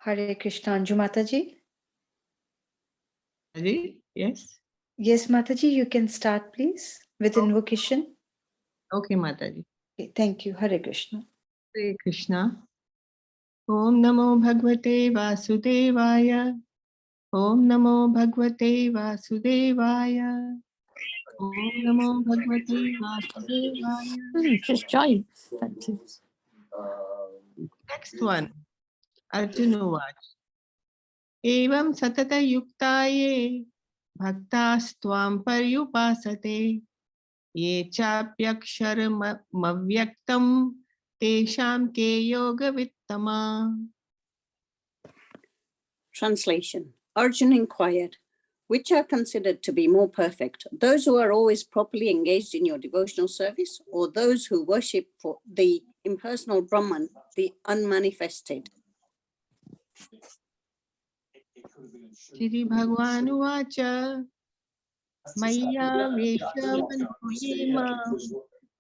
Hare Krishna. Anju Mataji? Yes. Yes, Mataji, you can start, please, with invocation. Okay, Mataji. Okay, thank you. Hare Krishna. Hare Krishna. Om Namo Bhagavate Vasudevaya. Om Namo Bhagavate Vasudevaya. Om Namo Bhagavate Vasudevaya. Just join. Next one. Arjunavach. Evam satata yuktaye bhaktas-tvam paryupasate ye chapyaksharam-avyaktam tesham ke yoga vittama. Translation. Arjun inquired, which are considered to be more perfect, those who are always properly engaged in your devotional service, or those who worship for the impersonal Brahman, the unmanifested? Shri Bhagwan Uvacha Maya Vesha Manuyema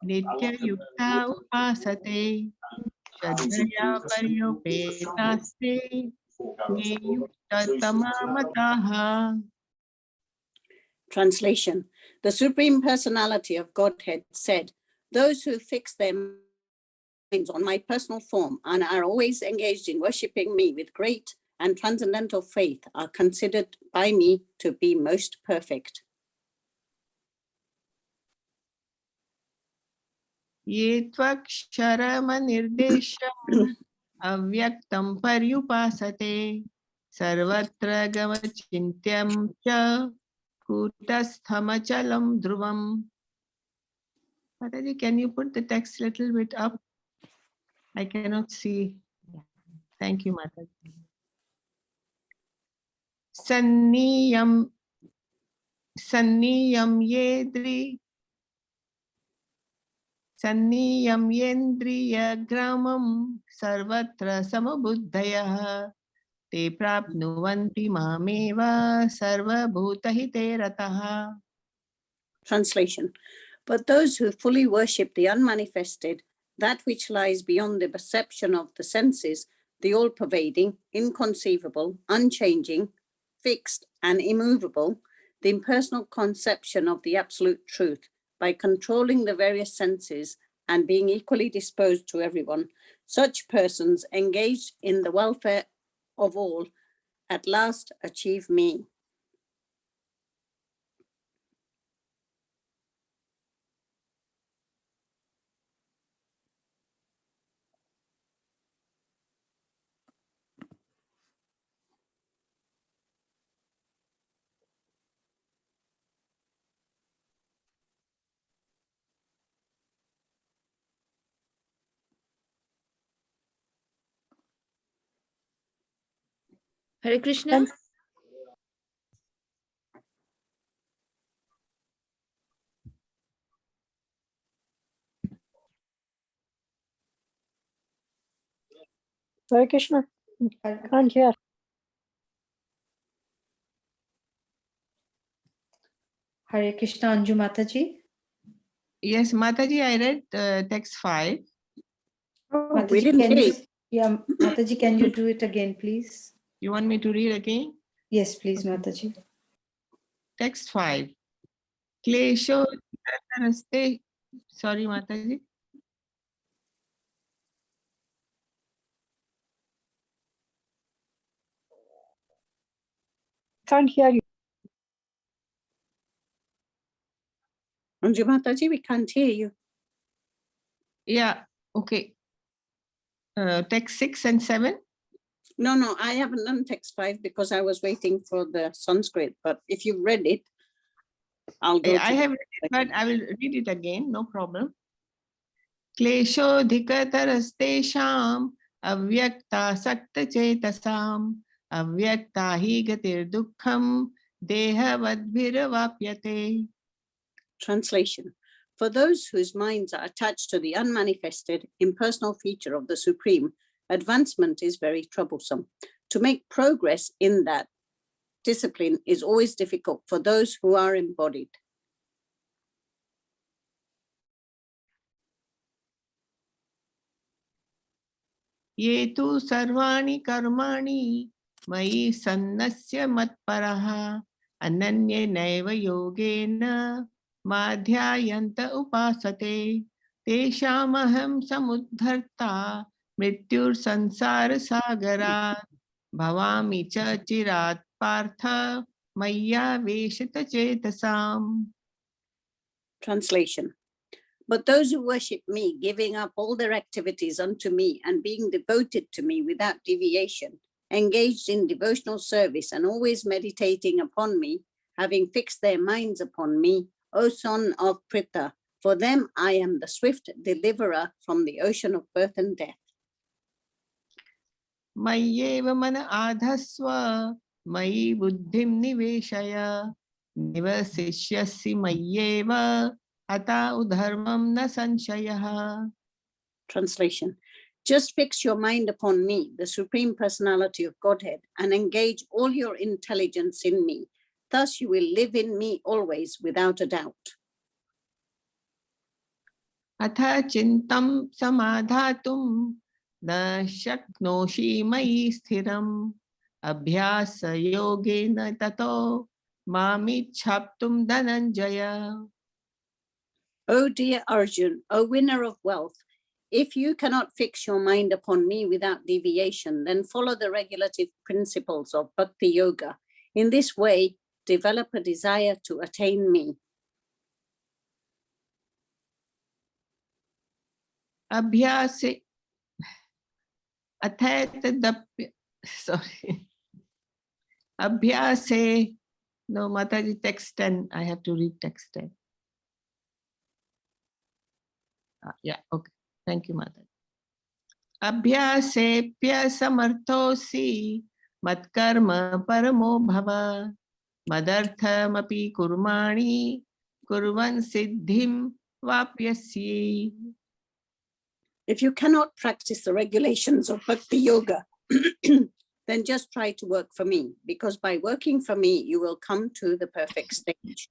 Nitya Yukta Upasate Shraddhaya Paryopetaste Ye Yukta Tamamataha. Translation. The Supreme Personality of Godhead said, those who fix their minds on my personal form and are always engaged in worshipping me with great and transcendental faith are considered by me to be most perfect. Ye tvaksharamanirdeşam avyaktam paryupasate sarvatra gamachintyam cha kutasthamachalam dhruvam. Mataji, can you put the text a little bit up? I cannot see. Thank you, Mataji. Sanniyam yedri Sanniyam yendriya gramam sarvatra samabuddhayah te prapnuvanti mameva sarva bhutahite rataha. Translation. But those who fully worship the unmanifested, that which lies beyond the perception of the senses, the all-pervading, inconceivable, unchanging, fixed and immovable, the impersonal conception of the absolute truth, by controlling the various senses and being equally disposed to everyone, such persons engaged in the welfare of all at last achieve me. Hare Krishna. Hare Krishna. Can't hear. Hare Krishna. Anju Mataji? Yes, Mataji, I read text 5. Mataji, we didn't hear you. Yeah, Mataji, can you do it again, please? You want me to read again? Yes, please, Mataji. Text 5. Klesho naraste. Sorry, Mataji. Can't hear you. Anju Mataji, we can't hear you. Yeah, okay. Text 6 and 7. No, I haven't done text 5 because I was waiting for the Sanskrit, but if you've read it, I'll go. I have read it, but I will read it again, no problem. Klesho dhikatarastesham avyakta sakta chetasam avyakta hi gatir dukkham deha vadbhiravapyate. Translation. For those whose minds are attached to the unmanifested, impersonal feature of the Supreme, advancement is very troublesome. To make progress in that discipline is always difficult for those who are embodied. ये तु सर्वाणि कर्माणि मयि सन्नस्य मत्परः अनन्येनैव योगेन माध्यायन्त उपासते तेषामहं समुद्धर्ता मृत्युर्संसारसागरात् भवामि च चिरात् Partha मय्यावेशितचेतसाम्. Translation. But those who worship me, giving up all their activities unto me and being devoted to me without deviation, engaged in devotional service and always meditating upon me, having fixed their minds upon me, O son of Pritha, for them I am the swift deliverer from the ocean of birth and death. मय्येव मन आधस्व मयि बुद्धिं निवेशय निवसिष्यसि मय्येव अतः उधर्मं न संशयः. Translation. Just fix your mind upon me, the Supreme Personality of Godhead, and engage all your intelligence in me. Thus you will live in me always without a doubt. अथ चिन्तं समाधातुं न शक्नोषि मयि स्थिरम् अभ्यासयोगेन ततो मामिच्छाप्तुं Dhananjay. O dear Arjun, O winner of wealth, if you cannot fix your mind upon me without deviation, then follow the regulative principles of Bhakti Yoga. In this way, develop a desire to attain me. अभ्यासे अथैतदप्य sorry अभ्यासे no Mataji text 10 I have to read text 10. Yeah, okay, thank you Mataji. अभ्यासेप्य समर्थोऽसि मत्कर्म परमो भव मदर्थमपि कुर्माणि कुर्वन् सिद्धिं वाप्यसि. If you cannot practice the regulations of Bhakti Yoga, then just try to work for me, because by working for me, you will come to the perfect stage.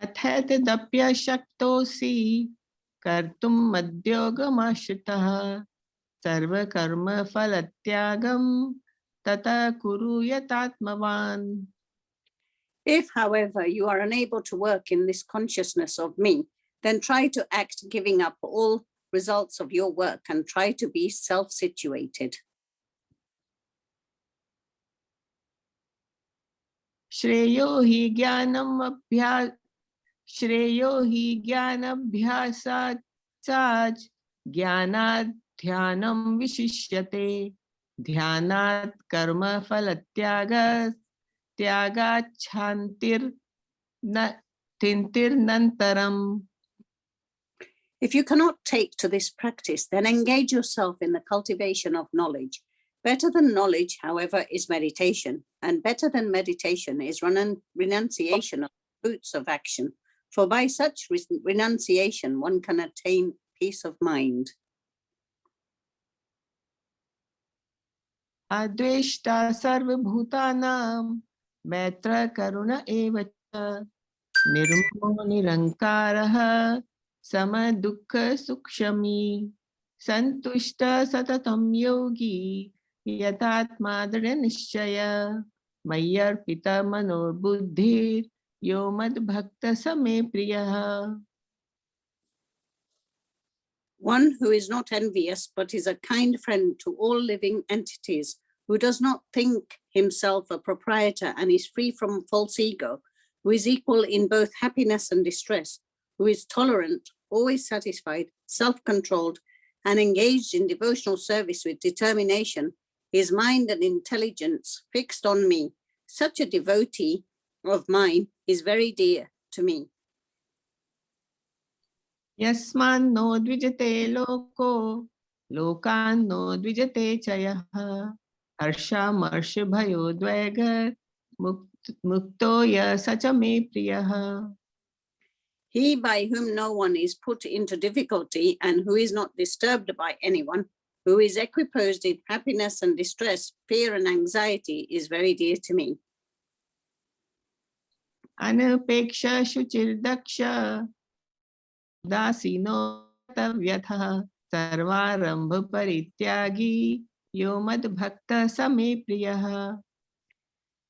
अथैतदप्यशक्तोऽसि कर्तुं मद्योगमाश्रितः सर्वकर्मफलत्यागं ततः कुरु यतात्मवान्. If, however, you are unable to work in this consciousness of me, then try to act giving up all results of your work and try to be self-situated. श्रेयो हि ज्ञानाभ्यासात् ज्ञानात् ध्यानं विशिष्यते ध्यानात् कर्मफलत्यागात् त्यागात् शान्तिर्नन्तरम्. If you cannot take to this practice, then engage yourself in the cultivation of knowledge. Better than knowledge, however, is meditation, and better than meditation is renunciation of fruits of action. For by such renunciation, one can attain peace of mind. अद्वेष्टा सर्वभूतानां मैत्र करुण एव च निर्ममो निरंकारः समदुःख सुखशमी संतुष्ट सततं योगी यथात्मा दृढनिश्चय मय्यर्पित मनोबुद्धिर् यो मद्भक्त समे प्रियः. One who is not envious, but is a kind friend to all living entities, who does not think himself a proprietor and is free from false ego, who is equal in both happiness and distress, who is tolerant, always satisfied, self-controlled, and engaged in devotional service with determination, his mind and intelligence fixed on me. Such a devotee of mine is very dear to me. यस्मान्नो द्विजते लोको लोकान्नो द्विजते च यः हर्षामर्षभयोद्वेग मुक्तो यः स च मे प्रियः. He by whom no one is put into difficulty and who is not disturbed by anyone, who is equiposed in happiness and distress, fear and anxiety, is very dear to me. अनपेक्ष शुचिर्दक्ष उदासीनो व्यथः सर्वारंभ परित्यागी यो मद भक्त समे प्रियः.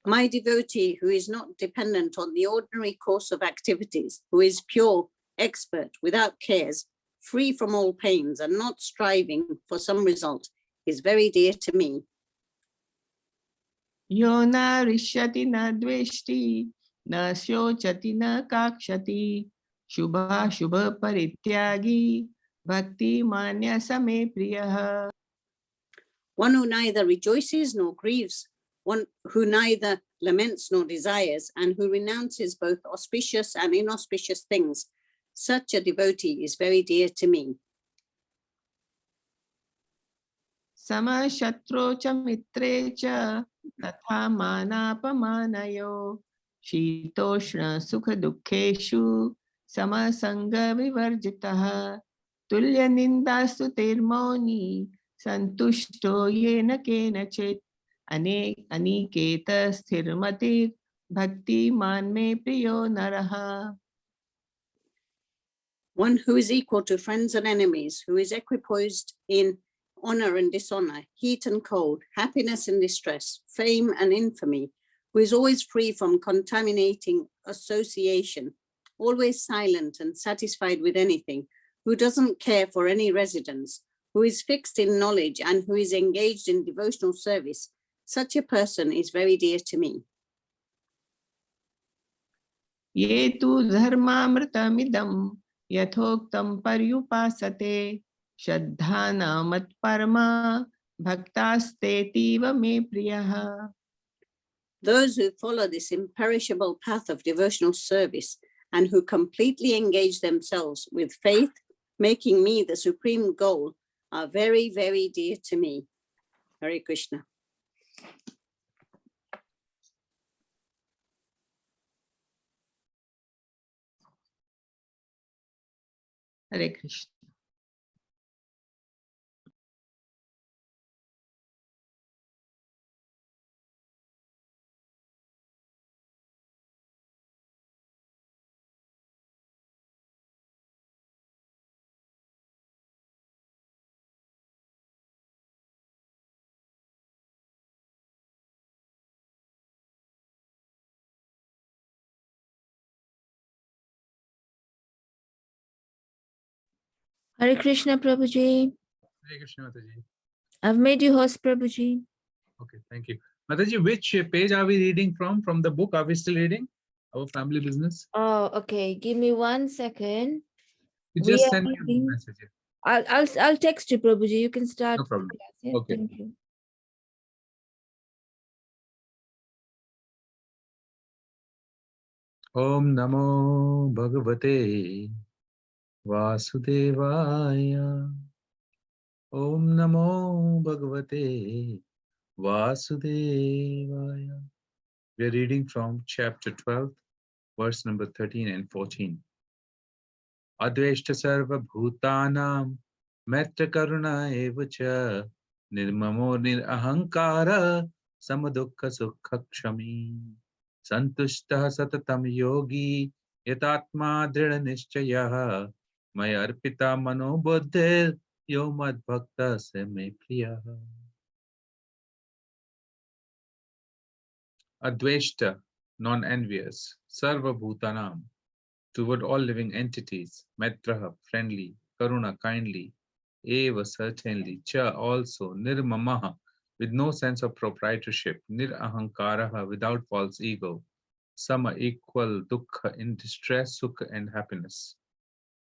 My devotee who is not dependent on the ordinary course of activities, who is pure, expert, without cares, free from all pains and not striving for some result, is very dear to me. यो न रिष्यति न द्वेष्टि न शोचति न काक्षति शुभाशुभ परित्यागी भक्ति मान्य समे प्रियः. One who neither rejoices nor grieves, one who neither laments nor desires, and who renounces both auspicious and inauspicious things, such a devotee is very dear to me. समशत्रो च मित्रे च तथा मानापमानयो शीतोष्ण सुख दुःखेषु समसंग विवर्जितः तुल्य निंदास्तु तेर्मौनी संतुष्टो येन केनचित् अनिकेत स्थिरमतिर् भक्तिमान् मे प्रियो नरः. One who is equal to friends and enemies, who is equipoised in honor and dishonor, heat and cold, happiness and distress, fame and infamy, who is always free from contaminating association, always silent and satisfied with anything, who doesn't care for any residence, who is fixed in knowledge and who is engaged in devotional service, such a person is very dear to me. ये तु धर्मामृतमिदं यथोक्तं पर्युपासते श्रद्धाना मत्परमा भक्तास्तेतीव मे प्रियः. Those who follow this imperishable path of devotional service and who completely engage themselves with faith, making me the supreme goal, are very, very dear to me. Hare Krishna. Hare Krishna. Hare Krishna, Prabhuji. Hare Krishna, Mataji. I've made you host, Prabhuji. Okay, thank you. Mataji, which page are we reading from? From the book, are we still reading? Our family business? Oh, okay. Give me 1 second. You We just are send me a reading- message. I'll text you, Prabhuji. You can start. No problem. Yeah, Okay. Thank you. Om Namo Bhagavate Vasudevaya. Om Namo Bhagavate Vasudevaya. We are reading from chapter 12, verse number 13 and 14. Adveshta sarva bhutanam maitra karuna evacha nirmamo nirahankara samadukha sukha kshami santushtah satatam yogi yatatma drida nischayah maya arpita mano buddhir yo mad bhakta se me priya. Adveshta, non-envious, sarva bhutanam, toward all living entities, Maitraha, friendly, Karuna, kindly, Eva, certainly, Cha, also, Nirmamaha, with no sense of proprietorship, Nirahankaraha, without false ego, Sama, equal, Dukkha, in distress, Sukha, and happiness,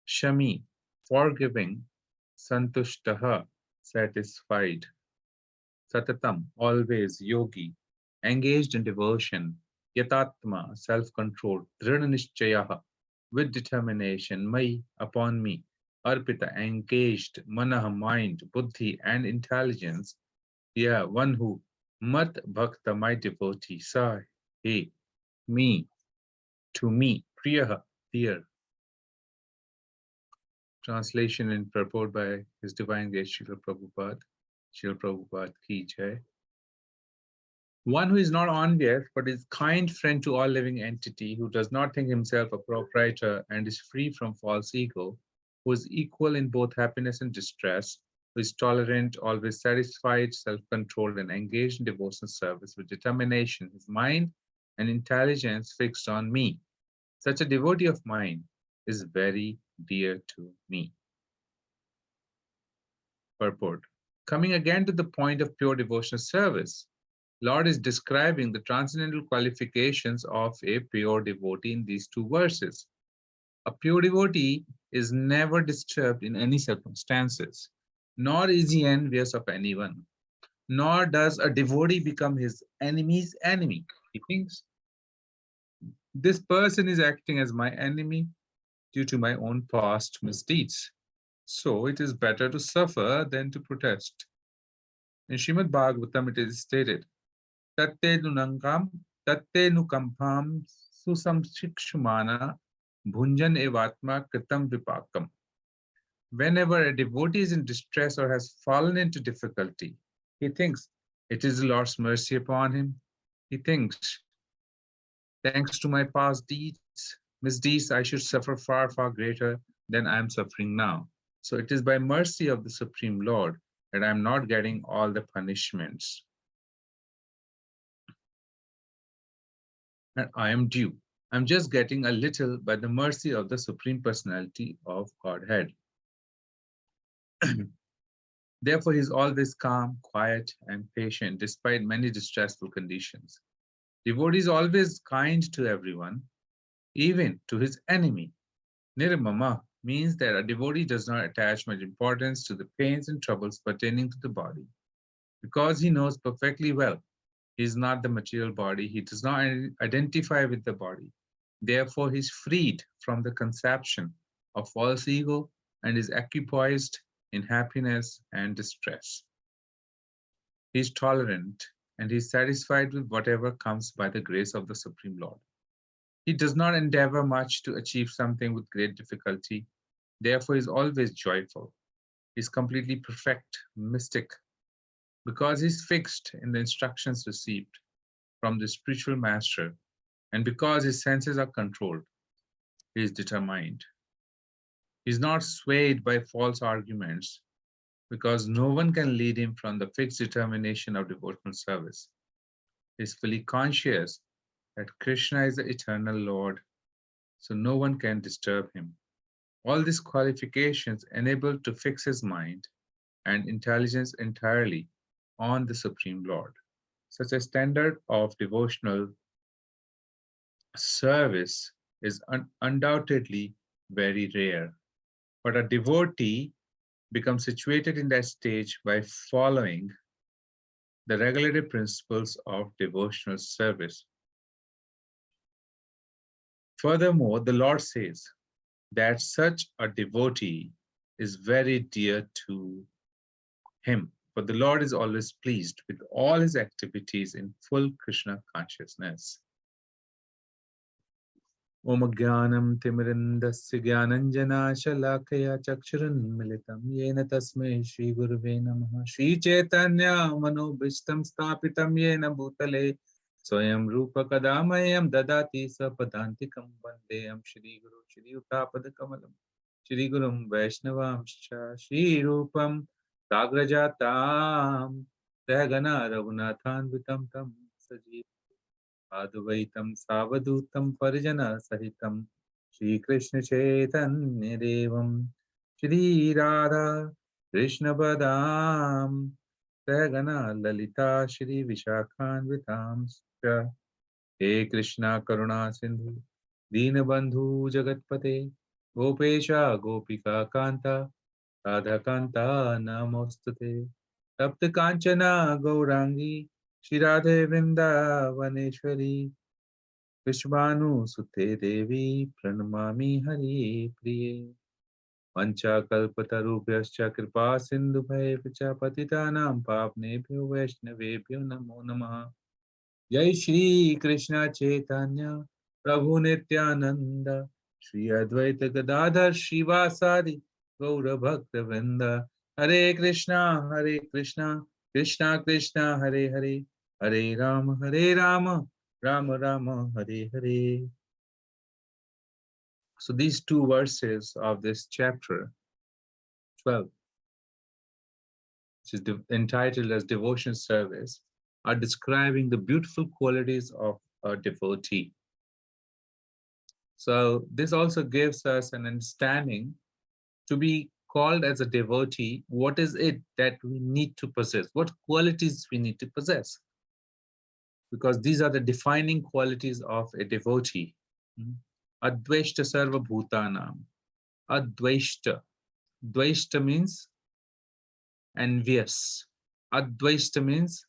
Shami, forgiving, Santushtaha, satisfied, Satatam, always, Yogi, engaged in devotion, Yatatma, self-controlled, Dridhanishchayaha, with determination, Mai, upon me, Arpita, engaged, Manah, mind, Buddhi, and intelligence, yeah, one who, Mat Bhakta, my devotee, Sa, he, me, to me, Priyaha, dear. Translation and purport by His Divine Grace Srila Prabhupada. Srila Prabhupada ki jai. One who is not envious, but is kind friend to all living entity, who does not think himself a proprietor and is free from false ego, who is equal in both happiness and distress, who is tolerant, always satisfied, self-controlled, and engaged in devotional service with determination, his mind and intelligence fixed on me. Such a devotee of mine is very dear to me. Purport. Coming again to the point of pure devotional service, Lord is describing the transcendental qualifications of a pure devotee in these two verses. A pure devotee is never disturbed in any circumstances, nor is he envious of anyone, nor does a devotee become his enemy's enemy. He thinks, this person is acting as my enemy due to my own past misdeeds. So it is better to suffer than to protest. In Srimad Bhagavatam, it is stated, Tatte nukampam susamshikshumana bhunjan evatma kritam vipakam. Whenever a devotee is in distress or has fallen into difficulty, he thinks it is the Lord's mercy upon him. He thinks, thanks to my past misdeeds, I should suffer far, far greater than I am suffering now. So it is by mercy of the Supreme Lord that I am not getting all the punishments. And I am due. I'm just getting a little by the mercy of the Supreme Personality of Godhead. Therefore, he is always calm, quiet, and patient despite many distressful conditions. Devotee is always kind to everyone, even to his enemy. Nirmama means that a devotee does not attach much importance to the pains and troubles pertaining to the body, because he knows perfectly well he is not the material body, he does not identify with the body. Therefore, he is freed from the conception of false ego and is equipoised in happiness and distress. He is tolerant and he is satisfied with whatever comes by the grace of the Supreme Lord. He does not endeavor much to achieve something with great difficulty. Therefore, he is always joyful. He is completely perfect, mystic, because he is fixed in the instructions received from the spiritual master, and because his senses are controlled, he is determined. He is not swayed by false arguments, because no one can lead him from the fixed determination of devotional service. He is fully conscious that Krishna is the eternal Lord, so no one can disturb him. All these qualifications enable to fix his mind and intelligence entirely on the Supreme Lord. Such a standard of devotional service is undoubtedly very rare, but a devotee becomes situated in that stage by following the regulative principles of devotional service. Furthermore, the Lord says that such a devotee is very dear to him, for the Lord is always pleased with all his activities in full Krishna consciousness. Om Jnanam Timirandasya Jnananjana Shalakaya Chakshurunmilitam Yena Tasmai Shri Gurave Namaha Shri Chaitanya Manobhishtam Stapitam Yena Bhutale Swayam Rupa Kadamayam Dadati Sapadantikam Vandeyam Shri Guru Shri Utapada Kamalam Shri Gurum Vaishnavamscha Shri Rupam Sagrajatam Sahagana Raghunathan Vitam Tam Sajeev Advaitam Savadutam Parijana Sahitam Shri Krishna Chaitanya Devam Shri Radha Krishna Padam Sahagana Lalita Shri Vishakhan Vitam Scha He Krishna Karuna Sindhu Dinabandhu Jagatpate Gopesha Gopika Kanta Radha Kanta Namostate Tapta Kanchana Gaurangi Shri Radhe Vrindavaneshwari Vishvanu Sute Devi Pranamami Hari Priye Vancha Kalpatarubhyascha Kripa Sindhu Bhayavacha Patitanam Papnebhyo Vaishnavebhyo Namo Namaha Jai Shri Krishna Chaitanya Prabhu Nityananda Shri Advaita Gadadhar Shivasadi Gaura Bhakta Vrinda Hare Krishna Krishna Krishna Hare Hare Hare Rama Rama Rama Hare Hare. So these two verses of this chapter 12, which is entitled as Devotion Service, are describing the beautiful qualities of a devotee. So this also gives us an understanding to be called as a devotee. What is it that we need to possess? What qualities we need to possess? Because these are the defining qualities of a devotee. Advaishta sarva bhutanam. Advaishta. Dvaishta means envious. Advaishta means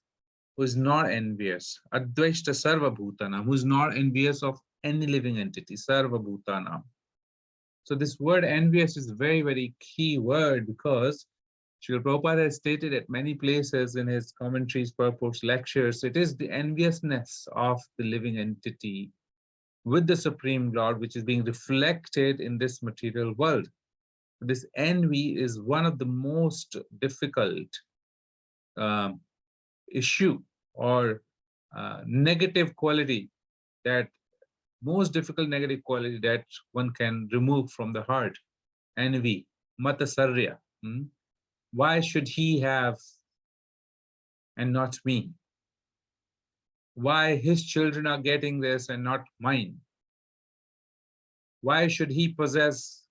who is not envious. Advaishta sarva bhutanam, who is not envious of any living entity. Sarva bhutanam. So this word envious is a very, very key word, because Srila Prabhupada has stated at many places in his commentaries, purports, lectures, it is the enviousness of the living entity with the Supreme Lord which is being reflected in this material world. This envy is one of the most difficult issue or negative quality, that most difficult negative quality that one can remove from the heart. Envy, matasarya. Why should he have and not me? Why his children are getting this and not mine? Why should he possess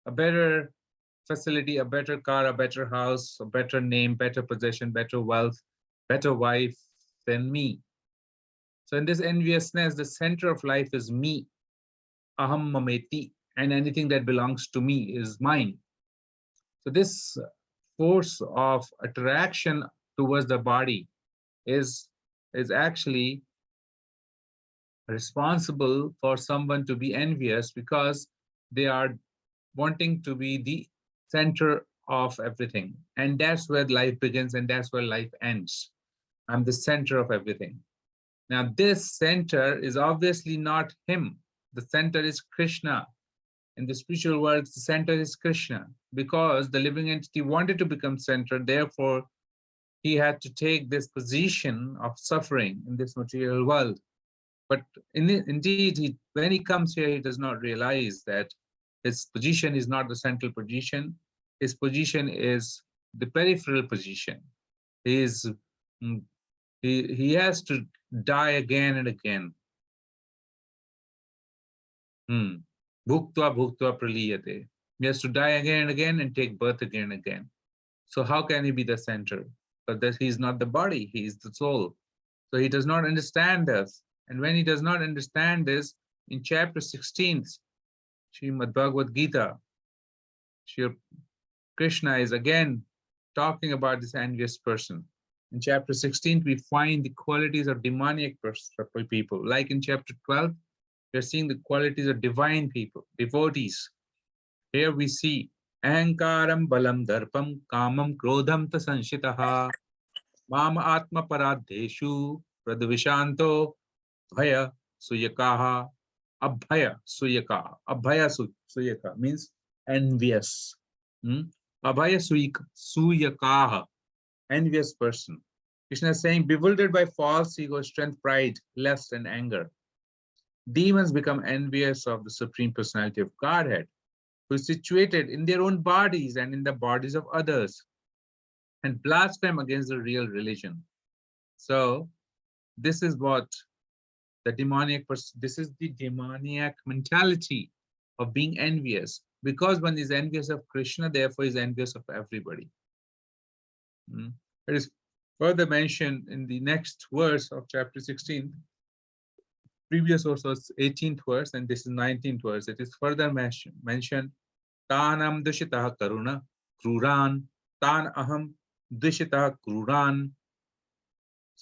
a better facility, a better car, a better house, a better name, better possession, better wealth, better wife than me? So in this enviousness, the center of life is me, aham mameti, and anything that belongs to me is mine. So this force of attraction towards the body is actually responsible for someone to be envious, because they are wanting to be the center of everything. And that's where life begins and that's where life ends. I'm the center of everything. Now, this center is obviously not him. The center is Krishna. In the spiritual world, the center is Krishna, because the living entity wanted to become center. Therefore, he had to take this position of suffering in this material world. But indeed, when he comes here, he does not realize that his position is not the central position. His position is the peripheral position. He has to die again and again. Bhuktva bhuktva praliyate. He has to die again and again and take birth again and again. So how can he be the center? Because he's not the body, he is the soul. So he does not understand this. And when he does not understand this, in chapter 16, Srimad Bhagavad Gita, Sri Krishna is again talking about this envious person. In chapter 16, we find the qualities of demoniac people. Like in chapter 12, we're seeing the qualities of divine people, devotees. Here we see Ahankaram balam darpam kamam krodham ta sanshitaha mama atma paradeshu pradvishanto bhaya suyakaha abhaya suyakaha. Abhaya suyaka means envious. Abhaya suyakaha, envious person. Krishna is saying, bewildered by false ego, strength, pride, lust, and anger. Demons become envious of the Supreme Personality of Godhead, who is situated in their own bodies and in the bodies of others, and blaspheme against the real religion. So this is what the demoniac person, this is the demoniac mentality of being envious. Because one is envious of Krishna, therefore is envious of everybody. It is further mentioned in the next verse of chapter 16. Previous verse was 18th verse, and this is 19th verse. It is further mentioned, Tanam dushitah karuna kruran, tan aham dushitah kruran,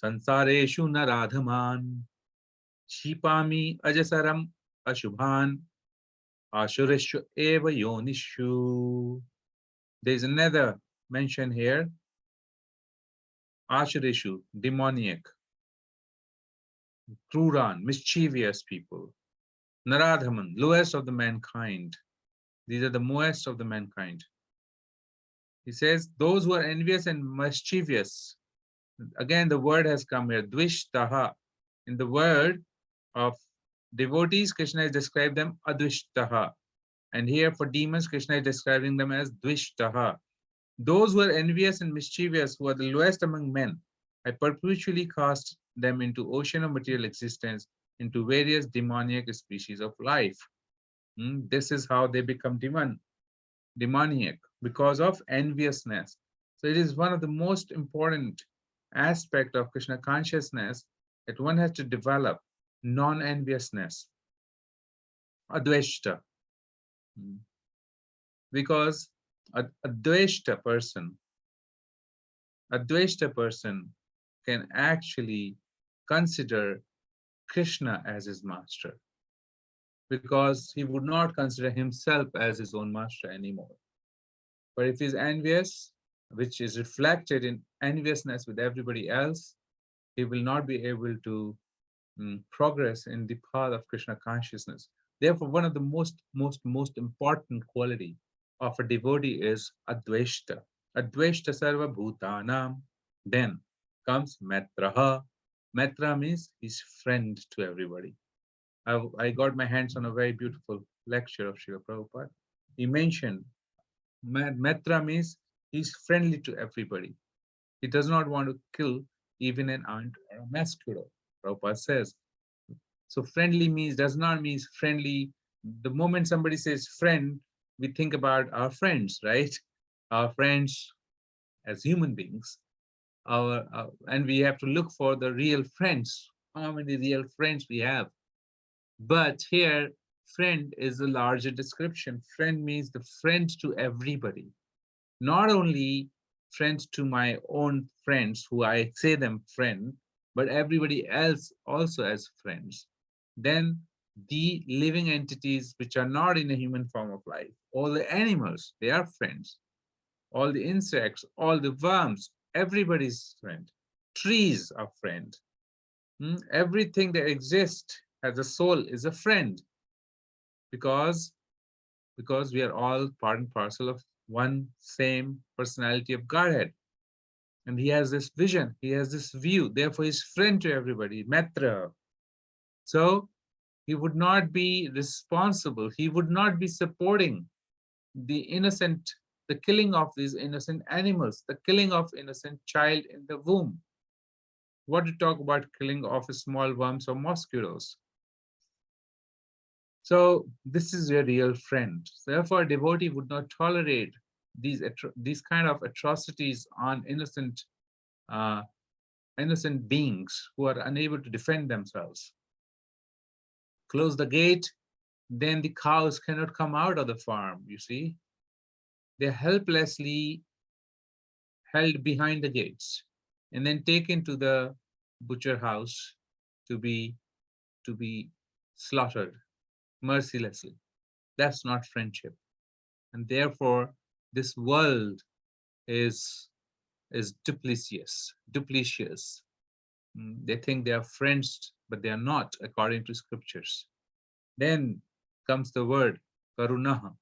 sansareshu naradhaman, shipami ajasaram ashubhan, ashureshu eva yonishu. There is another mention here, ashureshu, demoniac, kruran, mischievous people, naradhaman, lowest of the mankind. These are the lowest of the mankind. He says, those who are envious and mischievous. Again, the word has come here, dvishtaha. In the word of devotees, Krishna has described them advishtaha. And here for demons, Krishna is describing them as dvishtaha. Those who are envious and mischievous, who are the lowest among men, I perpetually cast them into ocean of material existence, into various demoniac species of life. This is how they become demoniac, because of enviousness. So it is one of the most important aspect of Krishna consciousness that one has to develop non-enviousness, adveshta. Because a dveshta person can actually consider Krishna as his master, because he would not consider himself as his own master anymore. But if he's envious, which is reflected in enviousness with everybody else, he will not be able to progress in the path of Krishna consciousness. Therefore, one of the most important quality of a devotee is adveshta. Adveshta sarva bhutanam. Then comes metraha. Metra means he's friend to everybody. I got my hands on a very beautiful lecture of Srila Prabhupada. He mentioned Metra means he's friendly to everybody. He does not want to kill even an ant or a mosquito, Prabhupada says. So friendly does not mean friendly. The moment somebody says friend, we think about our friends, right? Our friends as human beings. And we have to look for the real friends. How many real friends we have? But here, friend is a larger description. Friend means the friend to everybody. Not only friends to my own friends, who I say them friend, but everybody else also as friends. Then the living entities which are not in a human form of life, all the animals, they are friends. All the insects, all the worms, everybody's friend. Trees are friend. Everything that exists as a soul is a friend, because we are all part and parcel of one same personality of Godhead. And he has this vision, he has this view, therefore he's friend to everybody, Matra. So he would not be responsible, he would not be supporting the innocent, the killing of these innocent animals, the killing of innocent child in the womb. What to talk about killing of small worms or mosquitoes? So this is your real friend. Therefore, a devotee would not tolerate these kind of atrocities on innocent beings who are unable to defend themselves. Close the gate, then the cows cannot come out of the farm, you see. They're helplessly held behind the gates and then taken to the butcher house to be slaughtered mercilessly. That's not friendship. And therefore, this world is duplicitous. They think they are friends, but they are not, according to scriptures. Then comes the word karunaha.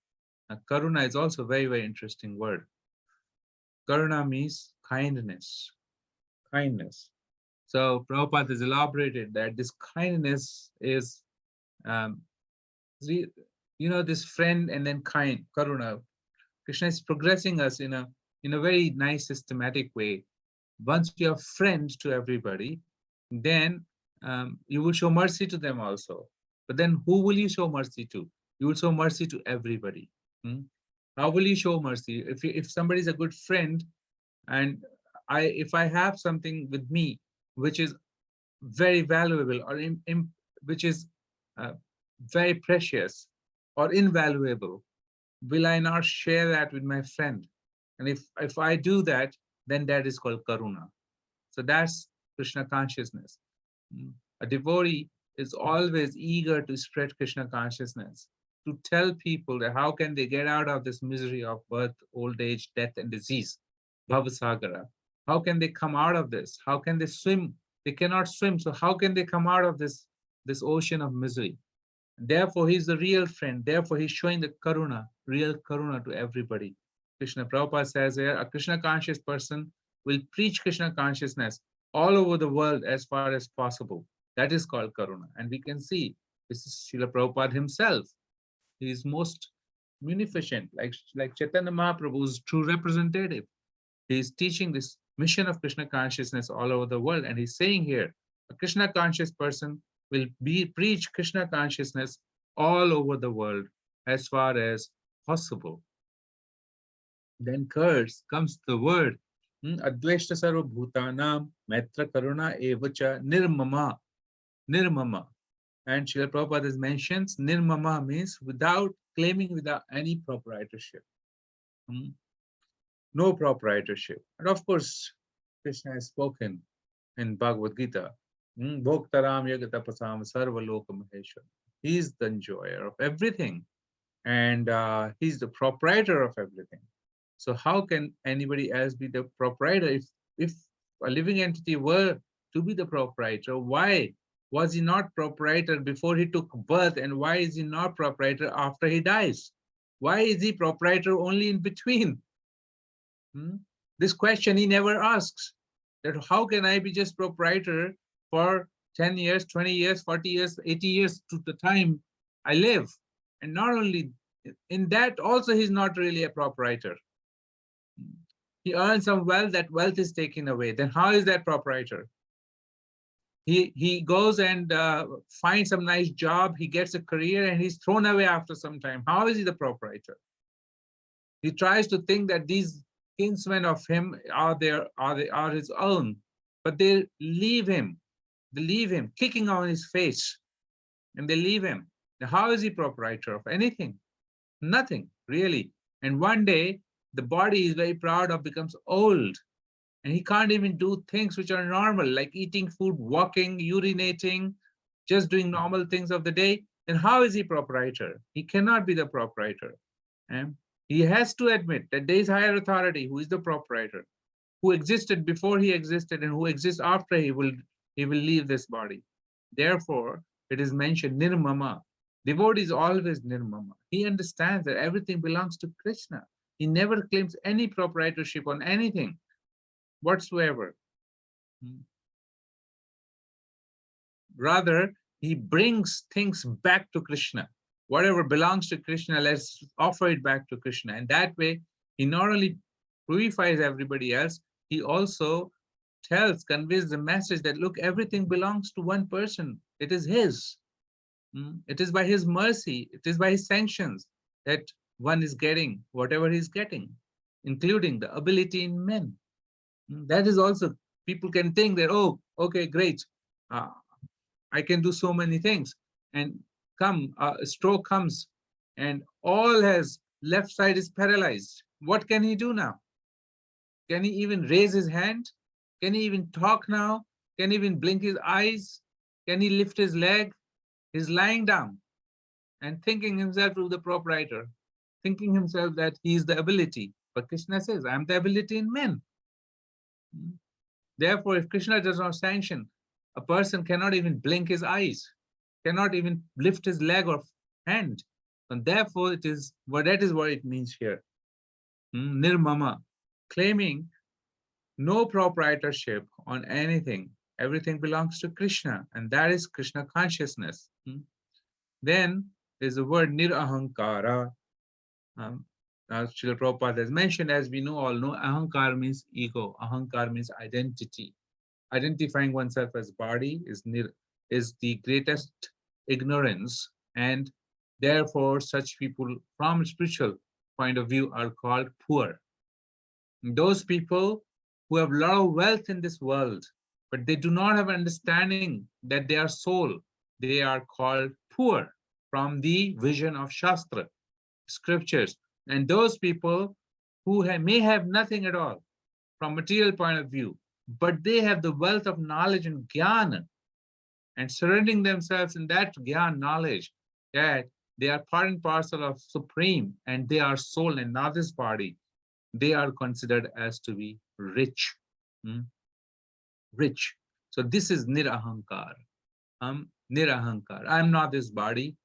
Now, karuna is also a very, very interesting word. Karuna means kindness. Kindness. So Prabhupada has elaborated that this kindness is, this friend and then kind, karuna. Krishna is progressing us in a very nice systematic way. Once you are friend to everybody, then you will show mercy to them also. But then who will you show mercy to? You will show mercy to everybody. How will you show mercy? If somebody is a good friend, and if I have something with me which is very valuable, or which is very precious or invaluable, will I not share that with my friend? And if I do that, then that is called karuna. So that's Krishna consciousness. A devotee is always eager to spread Krishna consciousness, to tell people that how can they get out of this misery of birth, old age, death, and disease, Bhavasagara. How can they come out of this? How can they swim? They cannot swim, so how can they come out of this ocean of misery? Therefore, he's the real friend. Therefore, he's showing the karuna, real karuna to everybody. Krishna Prabhupada says here, a Krishna conscious person will preach Krishna consciousness all over the world as far as possible. That is called karuna. And we can see this is Srila Prabhupada himself. He is most munificent, like Chaitanya Mahaprabhu's true representative. He's teaching this mission of Krishna consciousness all over the world. And he's saying here, a Krishna conscious person will preach Krishna consciousness all over the world as far as possible. Then comes the word, Adveshta Sarva Bhutanam Maitra Karuna Evacha Nirmama. Nirmama. And Srila Prabhupada mentions Nirmama means without claiming, without any proprietorship. No proprietorship. And of course, Krishna has spoken in Bhagavad Gita, Bhoktaram Yagatapasam Sarva Loka Maheshwar. He's the enjoyer of everything, and he's the proprietor of everything. So how can anybody else be the proprietor? If a living entity were to be the proprietor, why was he not proprietor before he took birth, and why is he not proprietor after he dies? Why is he proprietor only in between? This question he never asks, that how can I be just proprietor for 10 years, 20 years, 40 years, 80 years to the time I live? And not only in that, also he's not really a proprietor. He earns some wealth, that wealth is taken away. Then how is that proprietor? He goes and finds some nice job, he gets a career, and he's thrown away after some time. How is he the proprietor? He tries to think that these kinsmen of him are his own, but they leave him. They leave him, kicking on his face, and they leave him. Now, how is he proprietor of anything? Nothing, really. And one day, the body is very proud of, becomes old, and he can't even do things which are normal, like eating food, walking, urinating, just doing normal things of the day. Then how is he proprietor? He cannot be the proprietor. And he has to admit that there is higher authority who is the proprietor, who existed before he existed and who exists after he will leave this body. Therefore, it is mentioned Nirmama. Devotee is always Nirmama. He understands that everything belongs to Krishna. He never claims any proprietorship on anything whatsoever. Rather, he brings things back to Krishna. Whatever belongs to Krishna, let's offer it back to Krishna. And that way, he not only purifies everybody else, he also conveys the message that, look, everything belongs to one person. It is his. It is by his mercy, it is by his sanctions that one is getting whatever he's getting, including the ability in men. That is also, people can think that, oh, okay, great. I can do so many things. And a stroke comes and all his left side is paralyzed. What can he do now? Can he even raise his hand? Can he even talk now? Can he even blink his eyes? Can he lift his leg? He's lying down and thinking himself to the proprietor, thinking himself that he is the ability. But Krishna says, I am the ability in men. Therefore, if Krishna does not sanction, a person cannot even blink his eyes, cannot even lift his leg or hand. And therefore, that is what it means here. Nirmama, claiming no proprietorship on anything. Everything belongs to Krishna, and that is Krishna consciousness. Then there's the word nirahankara. As Srila Prabhupada has mentioned, as we all know, ahankara means ego. Ahankara means identity. Identifying oneself as body is the greatest ignorance, and therefore such people from a spiritual point of view are called poor. Those people who have a lot of wealth in this world, but they do not have understanding that they are soul, they are called poor from the vision of Shastra, scriptures. And those people who may have nothing at all from material point of view, but they have the wealth of knowledge and jnana, and surrendering themselves in that jnana knowledge, that they are part and parcel of Supreme, and they are soul and not this body, they are considered as to be rich. Rich. So this is nirahankar. Nirahankar. I'm not this body.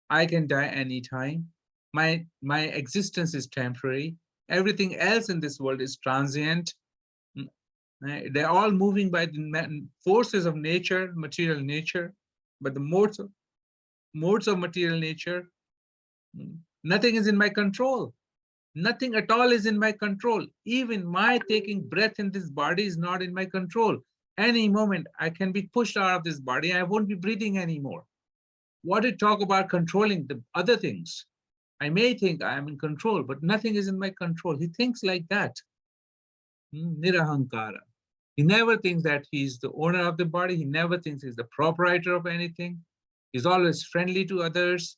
I can die anytime. My existence is temporary. Everything else in this world is transient. They're all moving by the forces of nature, material nature, but the modes of material nature Nothing is in my control. Nothing at all is in my control. Even my taking breath in this body is not in my control. Any moment I can be pushed out of this body. I won't be breathing anymore. What did talk about controlling the other things? I may think I am in control, but nothing is in my control. He thinks like that. Nirahankara. He never thinks that he's the owner of the body. He never thinks he's the proprietor of anything. He's always friendly to others.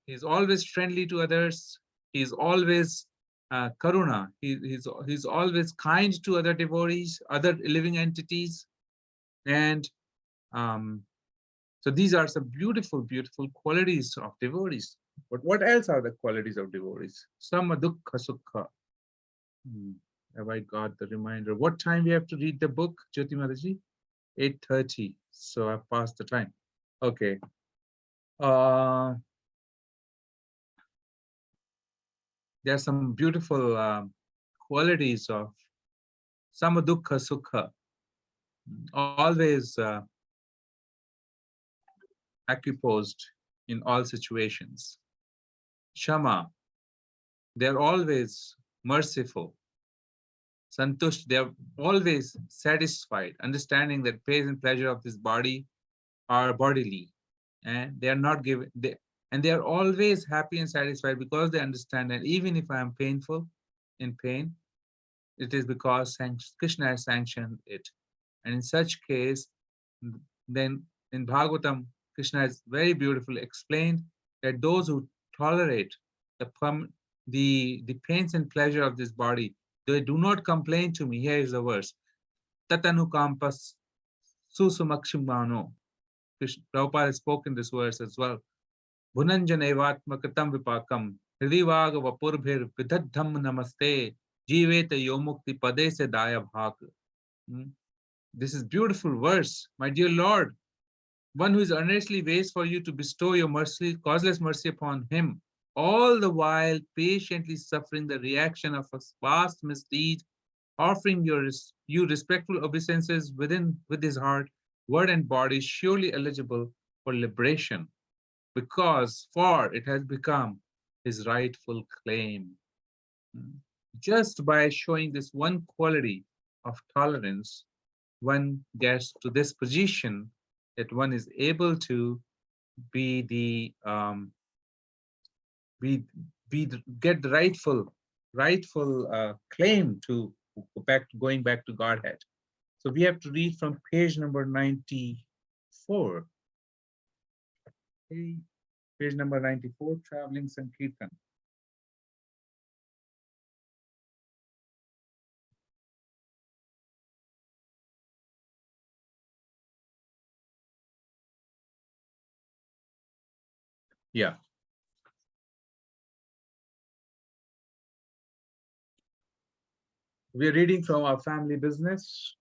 He's always friendly to others. He's always karuna. He's always kind to other devotees, other living entities. And so these are some beautiful, beautiful qualities of devotees. But what else are the qualities of devotees? Sama dukkha sukha. Have I got the reminder? What time we have to read the book, Jyoti Mataji? 8:30. So I've passed the time. Okay. There are some beautiful qualities of samadukha sukha, always accuposed in all situations. Shama, they're always merciful. Santush, they're always satisfied, understanding that pain and pleasure of this body are bodily, and they are not given. And they are always happy and satisfied because they understand that even if I am in pain, it is because Krishna has sanctioned it. And in such case, then in Bhagavatam, Krishna has very beautifully explained that those who tolerate the pains and pleasure of this body, they do not complain to me. Here is the verse. Tatanukampas susumakshimano. Prabhupada has spoken this verse as well. Bhunanjanevatmakatam vipakam hridivaga vapurbhir vidhaddham namaste jiveta yomukti pade se daya bhag. This is beautiful verse. My dear Lord, one who is earnestly waits for you to bestow your mercy, causeless mercy upon him, all the while patiently suffering the reaction of a vast misdeed, offering you respectful obeisances with his heart, word and body, surely eligible for liberation, for it has become his rightful claim. Just by showing this one quality of tolerance, one gets to this position that one is able to be the get the rightful claim to going back to Godhead. So we have to read from page number 94. Okay. Page number 94, Traveling Sankirtan. Yeah. We are reading from our family business,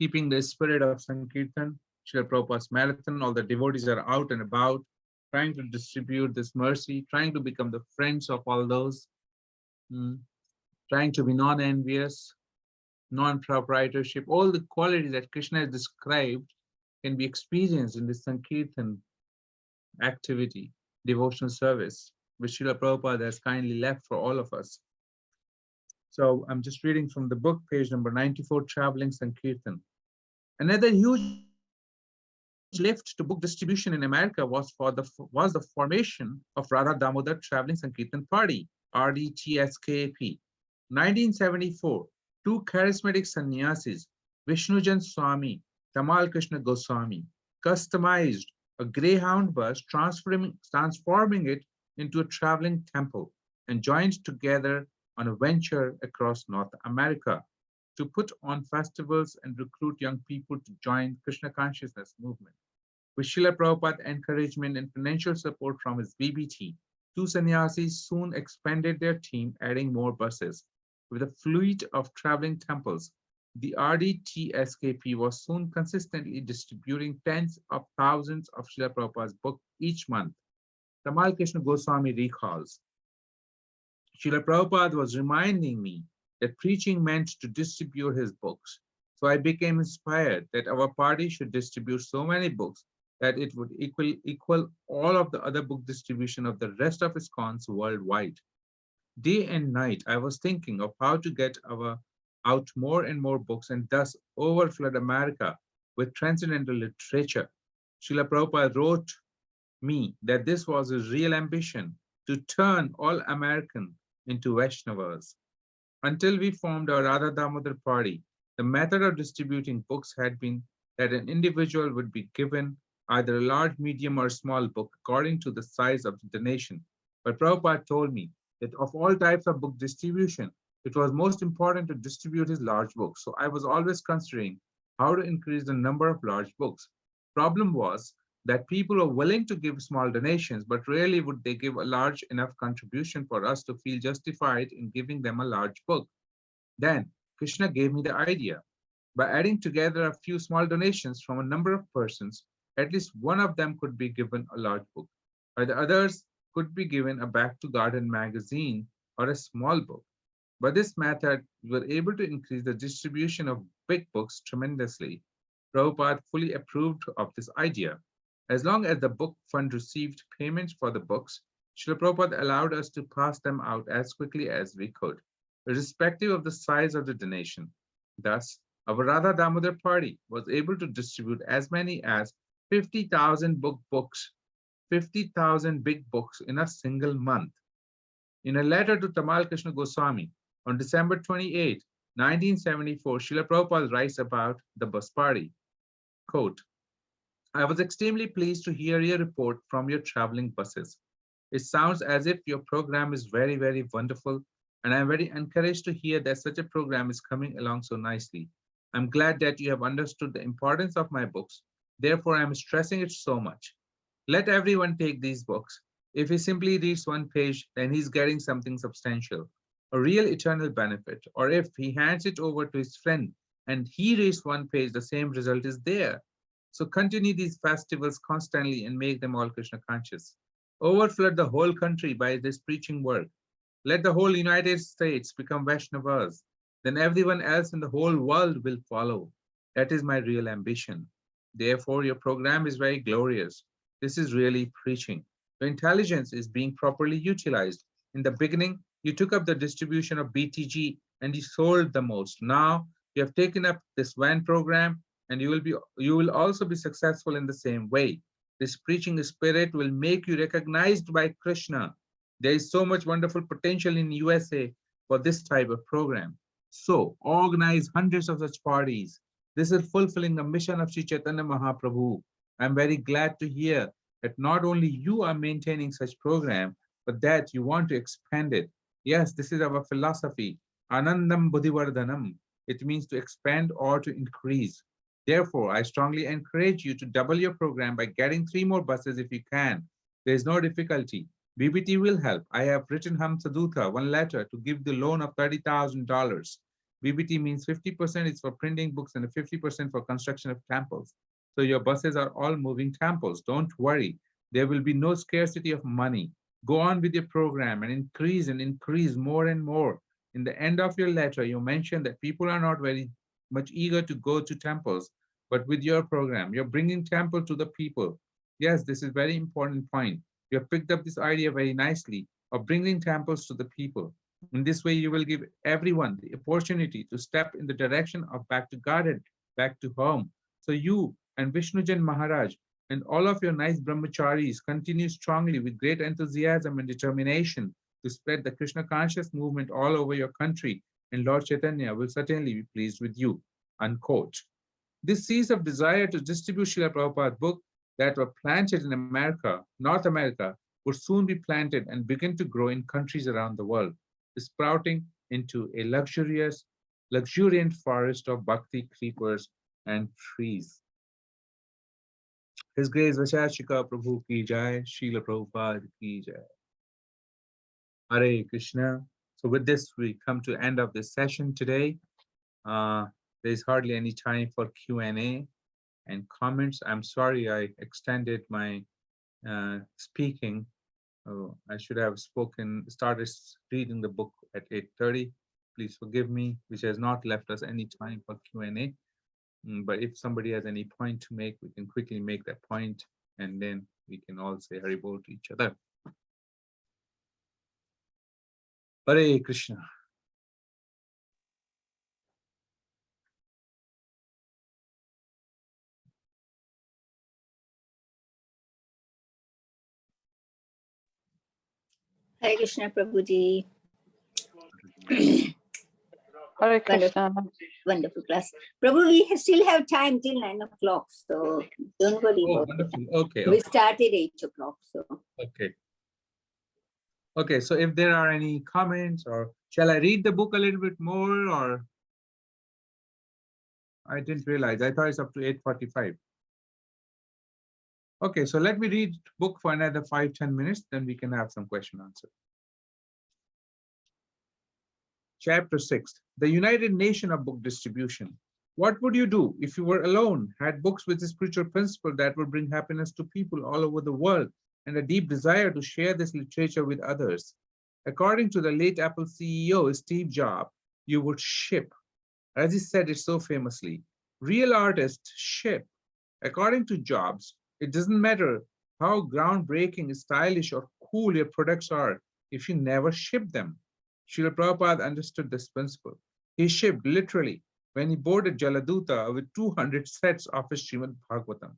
keeping the spirit of Sankirtan, Srila Prabhupada's marathon. All the devotees are out and about, trying to distribute this mercy, trying to become the friends of all those, trying to be non-envious, non-proprietorship. All the qualities that Krishna has described can be experienced in this Sankirtan activity, devotional service, which Srila Prabhupada has kindly left for all of us. So I'm just reading from the book, page number 94, Traveling Sankirtan. Another huge lift to book distribution in America was the formation of Radha Damodar Traveling Sankirtan Party, RDTSKP. 1974, two charismatic sannyasis, Vishnujan Swami, Tamal Krishna Goswami, customized a Greyhound bus, transforming it into a traveling temple, and joined together on a venture across North America to put on festivals and recruit young people to join Krishna consciousness movement. With Srila Prabhupada's encouragement and financial support from his BBT, two sannyasis soon expanded their team, adding more buses. With a fleet of traveling temples, the RDTSKP was soon consistently distributing tens of thousands of Srila Prabhupada's books each month. Tamal Krishna Goswami recalls, Srila Prabhupada was reminding me that preaching meant to distribute his books. So I became inspired that our party should distribute so many books that it would equal all of the other book distribution of the rest of ISKCONs worldwide. Day and night, I was thinking of how to get out more and more books and thus overflood America with transcendental literature. Srila Prabhupada wrote me that this was his real ambition, to turn all American into Vaishnavas. Until we formed our Radha Damodar party, the method of distributing books had been that an individual would be given either a large, medium, or small book according to the size of the donation. But Prabhupada told me that of all types of book distribution, it was most important to distribute his large books. So I was always considering how to increase the number of large books. Problem was that people are willing to give small donations, but rarely would they give a large enough contribution for us to feel justified in giving them a large book. Then Krishna gave me the idea. By adding together a few small donations from a number of persons, at least one of them could be given a large book, while the others could be given a Back to Garden magazine or a small book. By this method, we were able to increase the distribution of big books tremendously. Prabhupada fully approved of this idea. As long as the book fund received payments for the books, Srila Prabhupada allowed us to pass them out as quickly as we could, irrespective of the size of the donation. Thus, our Radha Damodar party was able to distribute as many as 50,000 books, 50,000 big books in a single month. In a letter to Tamal Krishna Goswami on December 28, 1974, Srila Prabhupada writes about the bus party. Quote, I was extremely pleased to hear your report from your traveling buses. It sounds as if your program is very, very wonderful, and I'm very encouraged to hear that such a program is coming along so nicely. I'm glad that you have understood the importance of my books. Therefore, I'm stressing it so much. Let everyone take these books. If he simply reads one page, then he's getting something substantial, a real eternal benefit. Or if he hands it over to his friend and he reads one page, the same result is there. So continue these festivals constantly and make them all Krishna conscious. Overflood the whole country by this preaching work. Let the whole United States become Vaishnavas. Then everyone else in the whole world will follow. That is my real ambition. Therefore, your program is very glorious. This is really preaching. Your intelligence is being properly utilized. In the beginning, you took up the distribution of BTG and you sold the most. Now, you have taken up this van program and you will also be successful in the same way. This preaching spirit will make you recognized by Krishna. There is so much wonderful potential in USA for this type of program. So organize hundreds of such parties. This is fulfilling the mission of Sri Chaitanya Mahaprabhu. I'm very glad to hear that not only you are maintaining such program, but that you want to expand it. Yes, this is our philosophy. Anandam Buddhivardhanam. It means to expand or to increase. Therefore, I strongly encourage you to double your program by getting 3 more buses if you can. There is no difficulty. BBT will help. I have written Hamsadutta one letter to give the loan of $30,000. BBT means 50% is for printing books and 50% for construction of temples. So your buses are all moving temples. Don't worry. There will be no scarcity of money. Go on with your program and increase more and more. In the end of your letter, you mentioned that people are not very much eager to go to temples, but with your program, you're bringing temple to the people. Yes, this is very important point. You have picked up this idea very nicely of bringing temples to the people. In this way, you will give everyone the opportunity to step in the direction of back to garden, back to home. So you and Vishnujan Maharaj and all of your nice brahmacharis continue strongly with great enthusiasm and determination to spread the Krishna conscious movement all over your country, and Lord Chaitanya will certainly be pleased with you. Unquote. This seeds of desire to distribute Srila Prabhupada's book that were planted in America, North America, would soon be planted and begin to grow in countries around the world, sprouting into a luxuriant forest of bhakti creepers and trees. His Grace Vashashika Prabhu ki jai, Srila Prabhupada ki jai. Hare Krishna. So with this, we come to end of this session today. There's hardly any time for Q&A and comments. I'm sorry I extended my speaking. I should have started reading the book at 8:30. Please forgive me, which has not left us any time for Q&A. But if somebody has any point to make, we can quickly make that point, and then we can all say Haribol to each other. Hare Krishna. Hare Krishna, Prabhuji. Hare Wonderful, Krishna. wonderful class. Prabhu, we still have time till 9 o'clock, so don't worry Oh, about it. wonderful. Okay, We okay, started 8 o'clock, so. okay. Okay, so if there are any comments, or shall I read the book a little bit more, or I didn't realize, I thought it's up to 8:45. Okay, so let me read book for another 5-10 minutes, then we can have some question answer. Chapter 6, the United Nation of Book Distribution. What would you do if you were alone, had books with a spiritual principle that would bring happiness to people all over the world, and a deep desire to share this literature with others? According to the late Apple CEO, Steve Jobs, you would ship. As he said it so famously, real artists ship. According to Jobs, it doesn't matter how groundbreaking, stylish, or cool your products are if you never ship them. Srila Prabhupada understood this principle. He shipped literally when he boarded Jaladuta with 200 sets of his Srimad Bhagavatam.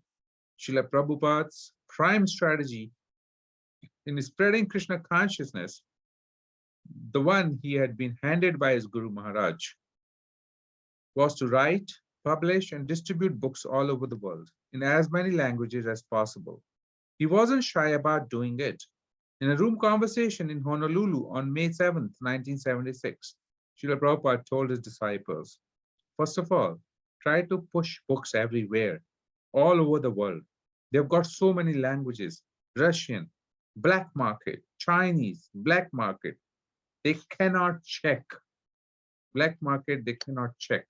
Srila Prabhupada's prime strategy in spreading Krishna consciousness, the one he had been handed by his Guru Maharaj, was to write, publish, and distribute books all over the world in as many languages as possible. He wasn't shy about doing it. In a room conversation in Honolulu on May 7th, 1976, Srila Prabhupada told his disciples, first of all, try to push books everywhere, all over the world. They've got so many languages, Russian, black market, Chinese, black market. They cannot check. Black market, they cannot check.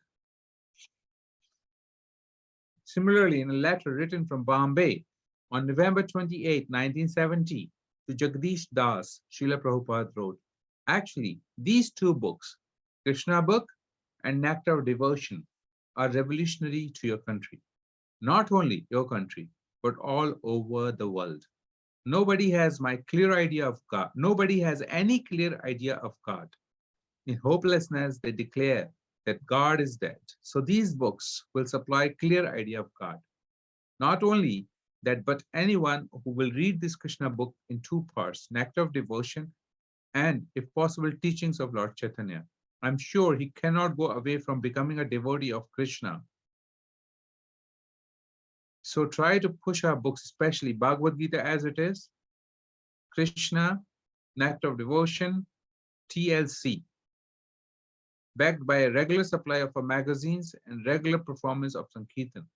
Similarly, in a letter written from Bombay on November 28, 1970, to Jagdish Das, Srila Prabhupada wrote, actually, these two books, Krishna book and Nectar of Devotion, are revolutionary to your country. Not only your country, but all over the world. Nobody has my clear idea of God. Nobody has any clear idea of God. In hopelessness, they declare that God is dead. So these books will supply clear idea of God. Not only that, but anyone who will read this Krishna book in two parts, Nectar of Devotion and, if possible, teachings of Lord Chaitanya, I'm sure he cannot go away from becoming a devotee of Krishna. So try to push our books, especially Bhagavad Gita as it is, Krishna, Nectar of Devotion, TLC, backed by a regular supply of our magazines and regular performance of Sankirtan.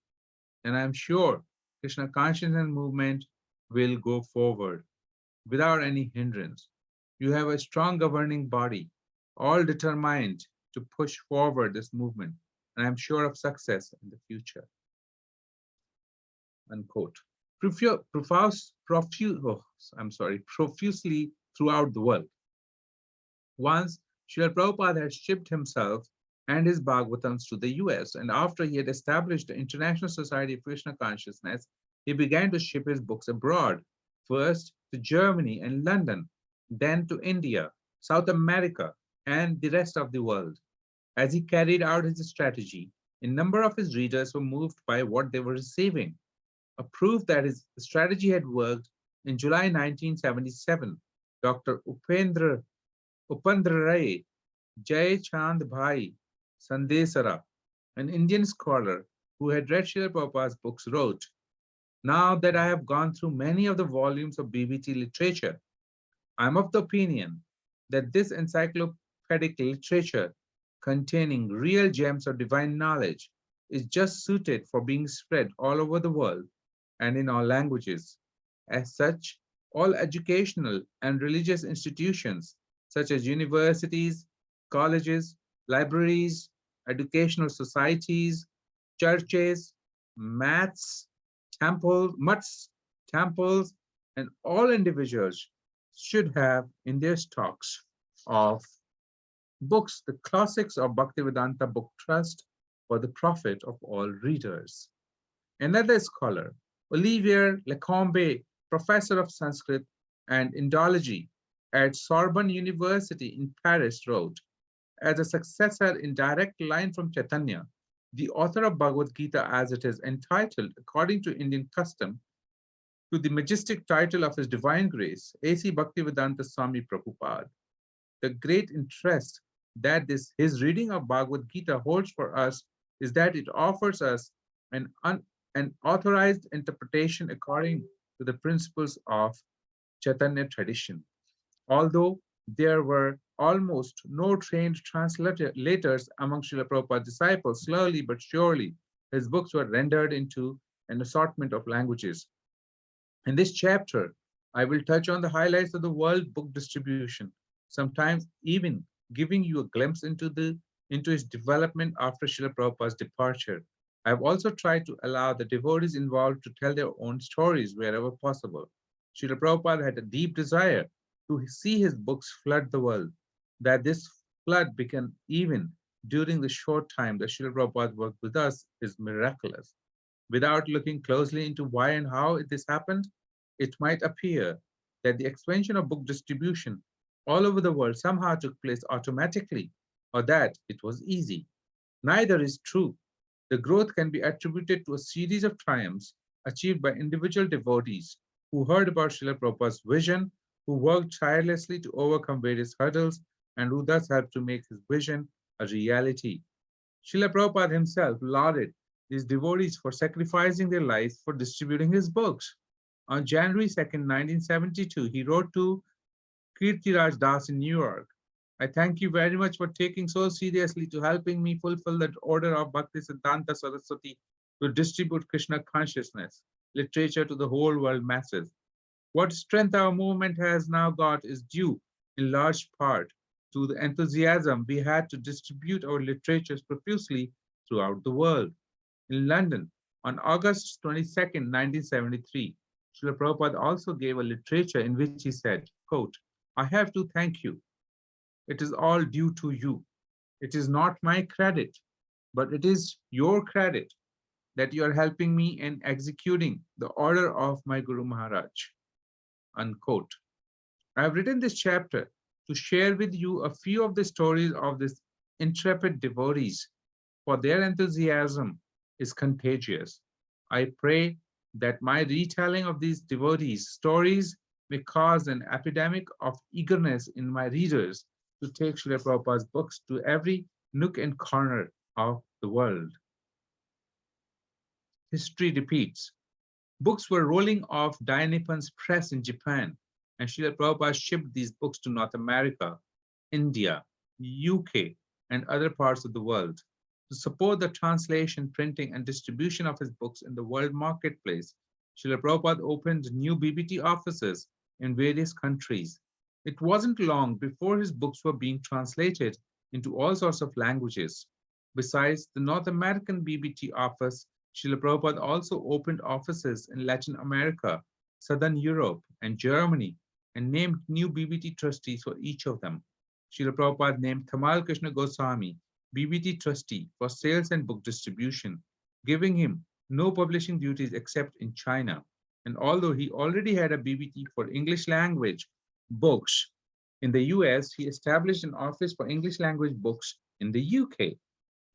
And I'm sure Krishna consciousness movement will go forward without any hindrance. You have a strong governing body, all determined to push forward this movement, and I'm sure of success in the future. Unquote. Profusely throughout the world. Once, Srila Prabhupada had shipped himself and his Bhagavatams to the US, and after he had established the International Society of Krishna Consciousness, he began to ship his books abroad, first to Germany and London, then to India, South America, and the rest of the world. As he carried out his strategy, a number of his readers were moved by what they were receiving. A proof that his strategy had worked, in July 1977, Dr. Upendra Ray Jai Chand Bhai Sandesara, an Indian scholar who had read Srila Prabhupada's books, wrote, now that I have gone through many of the volumes of BBT literature, I'm of the opinion that this encyclopedic literature containing real gems of divine knowledge is just suited for being spread all over the world and in all languages. As such, all educational and religious institutions, such as universities, colleges, libraries, educational societies, churches, mats, mutts, temples, and all individuals should have in their stocks of books, the classics of Bhaktivedanta Book Trust, for the profit of all readers. Another scholar, Olivier Lacombe, professor of Sanskrit and Indology at Sorbonne University in Paris, wrote, as a successor in direct line from Chaitanya, the author of Bhagavad Gita as it is entitled, according to Indian custom, to the majestic title of His Divine Grace, A.C. Bhaktivedanta Swami Prabhupada. The great interest that his reading of Bhagavad Gita holds for us is that it offers us an authorized interpretation according to the principles of Chaitanya tradition. Although there were almost no trained translators among Srila Prabhupada's disciples, slowly but surely his books were rendered into an assortment of languages. In this chapter, I will touch on the highlights of the world book distribution, sometimes even giving you a glimpse into its development after Srila Prabhupada's departure. I have also tried to allow the devotees involved to tell their own stories wherever possible. Srila Prabhupada had a deep desire to see his books flood the world. That this flood began even during the short time that Srila Prabhupada worked with us is miraculous. Without looking closely into why and how this happened, it might appear that the expansion of book distribution all over the world somehow took place automatically, or that it was easy. Neither is true. The growth can be attributed to a series of triumphs achieved by individual devotees who heard about Srila Prabhupada's vision, who worked tirelessly to overcome various hurdles, and who thus helped to make his vision a reality. Srila Prabhupada himself lauded these devotees for sacrificing their lives for distributing his books. On January 2nd, 1972, he wrote to Kirtiraj Das in New York, I thank you very much for taking so seriously to helping me fulfill the order of Bhaktisiddhanta Saraswati to distribute Krishna consciousness, literature to the whole world masses. What strength our movement has now got is due, in large part, to the enthusiasm we had to distribute our literatures profusely throughout the world. In London, on August 22nd, 1973, Srila Prabhupada also gave a literature in which he said, quote, I have to thank you. It is all due to you. It is not my credit, but it is your credit that you are helping me in executing the order of my Guru Maharaj, unquote. I have written this chapter to share with you a few of the stories of these intrepid devotees, for their enthusiasm is contagious. I pray that my retelling of these devotees' stories may cause an epidemic of eagerness in my readers to take Srila Prabhupada's books to every nook and corner of the world. History repeats. Books were rolling off Dainipan's press in Japan, and Srila Prabhupada shipped these books to North America, India, UK, and other parts of the world. To support the translation, printing, and distribution of his books in the world marketplace, Srila Prabhupada opened new BBT offices in various countries. It wasn't long before his books were being translated into all sorts of languages. Besides the North American BBT office, Srila Prabhupada also opened offices in Latin America, Southern Europe, and Germany, and named new BBT trustees for each of them. Srila Prabhupada named Tamal Krishna Goswami BBT trustee for sales and book distribution, giving him no publishing duties except in China. And although he already had a BBT for English language books in the US, he established an office for English language books in the UK.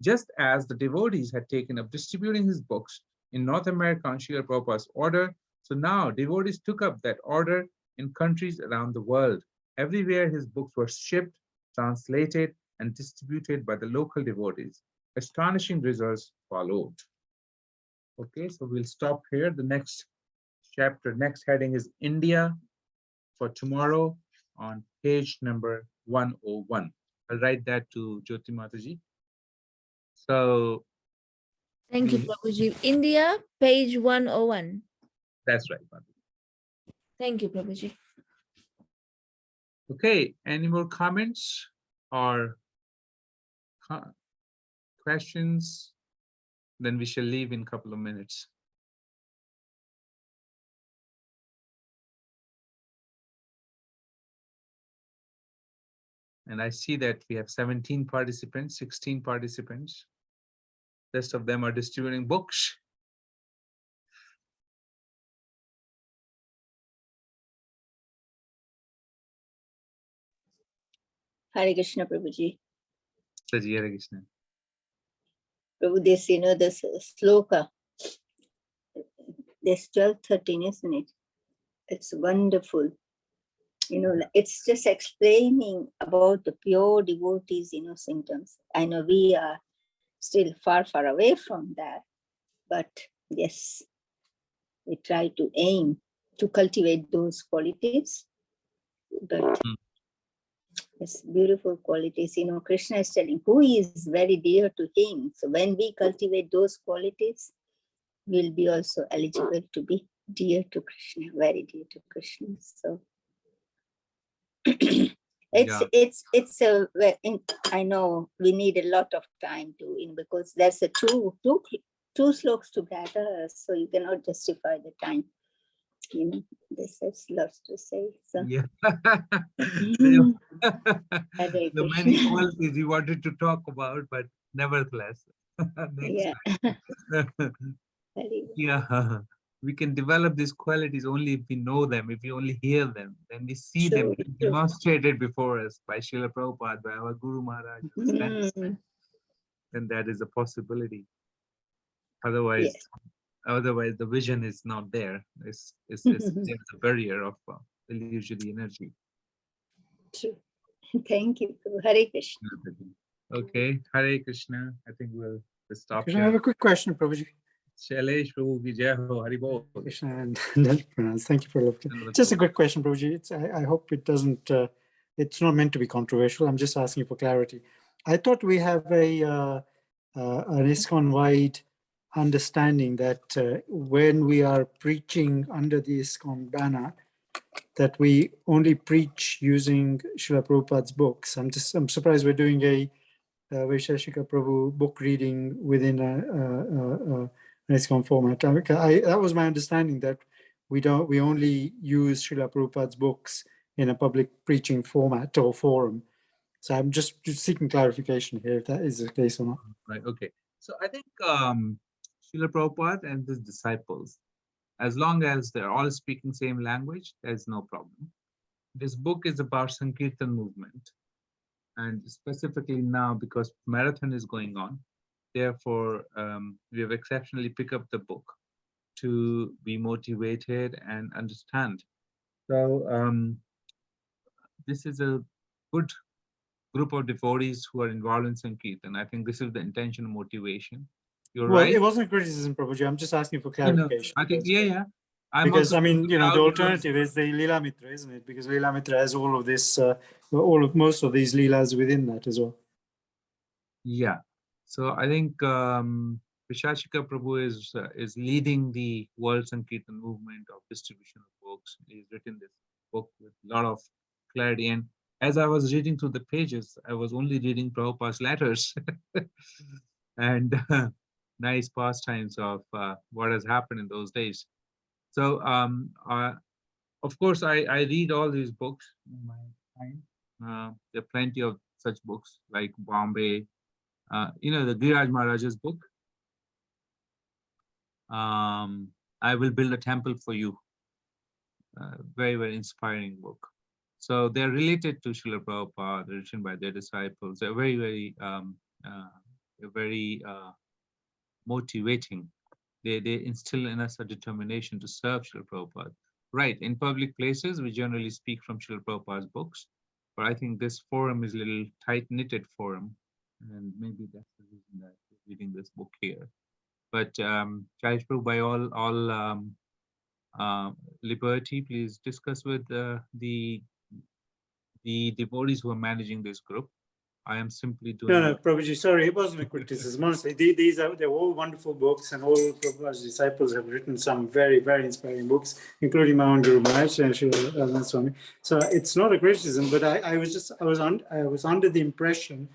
Just as the devotees had taken up distributing his books in North America on Srila Prabhupada's order, so now devotees took up that order in countries around the world. Everywhere his books were shipped, translated, and distributed by the local devotees. Astonishing results followed. Okay, so we'll stop here. The next chapter, next heading is India for tomorrow on page number 101. I'll write that to Jyoti Mataji. So Thank you, Prabhuji. India, page 101. that's right, Mataji. Thank you, Prabhuji. Okay, any more comments or questions? Then we shall leave in a couple of minutes. And I see that we have 17 participants, 16 participants. Rest of them are distributing books. Hare Krishna, Prabhuji. Saji Hare Krishna. Prabhu, this, this sloka, this 12-13, isn't it? It's wonderful. It's just explaining about the pure devotees, symptoms. I know we are still far, far away from that, but yes, we try to aim to cultivate those qualities. But it's beautiful qualities. Krishna is telling who is very dear to him. So when we cultivate those qualities, we'll be also eligible to be dear to Krishna, very dear to Krishna. So it's I know we need a lot of time to because there's a two sloks together, so you cannot justify the time. There's lots to say. So Yeah. Hare The many Krishna. qualities we wanted to talk about, but nevertheless, next Yeah. time. Yeah, we can develop these qualities only if we know them, if we only hear them, then we see them True. demonstrated before us by Srila Prabhupada, by our Guru Maharaj, then that is a possibility. Otherwise, Yes. the vision is not there. There's a barrier of illusory energy. True. Thank you. Hare Krishna. Okay, Hare Krishna. I think we'll stop Krishna, I here. have a quick question, Prabhuji. Shailesh Prabhu ki jai ho, Hari Bol. Krishna and Pranam. Thank you for looking. Just a quick question, Prabhuji. I hope it doesn't. It's not meant to be controversial. I'm just asking for clarity. I thought we have an ISKCON-wide understanding that when we are preaching under the ISKCON banner, that we only preach using Srila Prabhupada's books. I'm surprised we're doing a Vaisheshika Prabhu book reading within an ISKCON format. That was my understanding, that we only use Srila Prabhupada's books in a public preaching format or forum. So I'm just seeking clarification here if that is the case or not. Right. Okay. So I think Srila Prabhupada and his disciples, as long as they're all speaking same language, there's no problem. This book is about Sankirtan movement, and specifically now because marathon is going on, therefore we have exceptionally picked up the book to be motivated and understand. So this is a good group of devotees who are involved in Sankirtan. I think this is the intention and motivation. You're right. It wasn't criticism, Prabhuji. I'm just asking for clarification. I think, yeah. Because I mean, the alternative is the Leela Mitra, isn't it? Because Leela Mitra has all of this, most of these Leelas within that as well. Yeah. So I think Vishashika Prabhu is leading the World Sankirtan movement of distribution of books. He's written this book with a lot of clarity. And as I was reading through the pages, I was only reading Prabhupada's letters and nice pastimes of what has happened in those days. So of course, I read all these books in my time. There are plenty of such books like Bombay. The Giriraj Maharaj's book, I Will Build a Temple for You. Very, very inspiring book. So they're related to Srila Prabhupada, they're written by their disciples. They're very, very motivating. They instill in us a determination to serve Srila Prabhupada. Right, in public places, we generally speak from Srila Prabhupada's books, but I think this forum is a little tight-knitted forum. And maybe that's the reason that we're reading this book here. But Jai Prabhu, by all liberty, please discuss with the devotees who are managing this group. I am simply doing. No, Prabhuji, sorry, it wasn't a criticism. Honestly, they're all wonderful books, and all Prabhupada's disciples have written some very, very inspiring books, including my own Guru Maharaj and Srila Swami. So it's not a criticism, but I was under the impression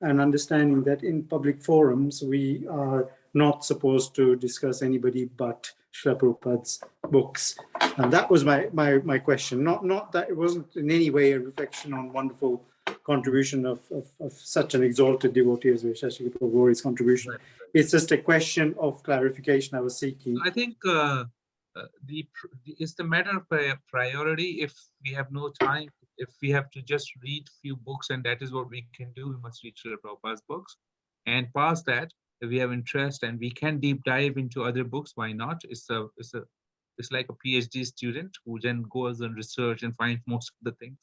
and understanding that in public forums we are not supposed to discuss anybody but Srila Prabhupada's books. And that was my question. Not that it wasn't in any way a reflection on wonderful contribution of such an exalted devotee as Shashikar Prabhu's contribution. Right. It's just a question of clarification I was seeking. I think it's the matter of priority. If we have no time, if we have to just read few books and that is what we can do, we must read Srila Prabhupada's books. And past that, if we have interest and we can deep dive into other books, why not? It's like a PhD student who then goes and research and finds most of the things,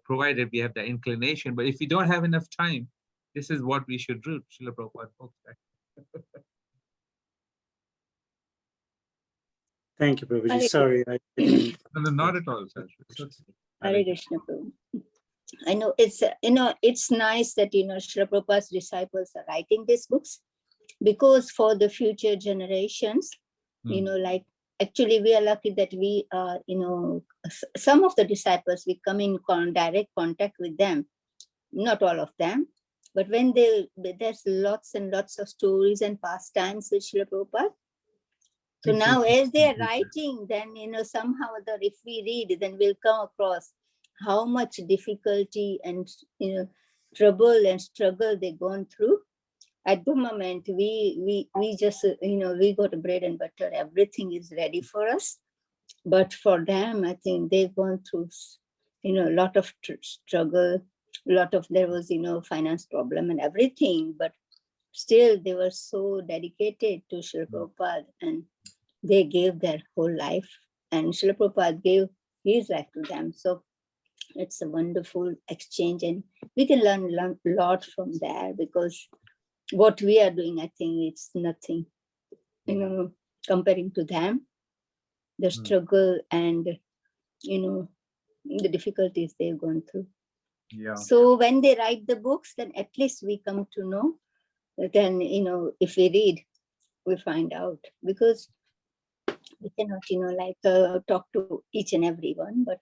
provided we have the inclination. But if we don't have enough time, this is what we should do, Srila Prabhupada's books. Thank you, Prabhuji. Hare Sorry, I didn't. No, not at all, sir. Hare Krishna, Prabhu. I know it's nice that Srila Prabhupada's disciples are writing these books, because for the future generations, like actually we are lucky that we are, some of the disciples, we come in direct contact with them, not all of them, but when there's lots and lots of stories and pastimes with Srila Prabhupada. So now as they are writing, then, somehow or other, if we read, then we'll come across how much difficulty and, trouble and struggle they've gone through. At the moment, we just, we got bread and butter, everything is ready for us. But for them, I think they've gone through, a lot of struggle, there was, finance problem and everything, but still they were so dedicated to Srila Prabhupada and they gave their whole life, and Srila Prabhupada gave his life to them. So it's a wonderful exchange, and we can learn a lot from there, because what we are doing, I think it's nothing, comparing to them, the struggle and, the difficulties they've gone through. Yeah. So when they write the books, then at least we come to know. Then, if we read, we find out, because we cannot, talk to each and everyone, but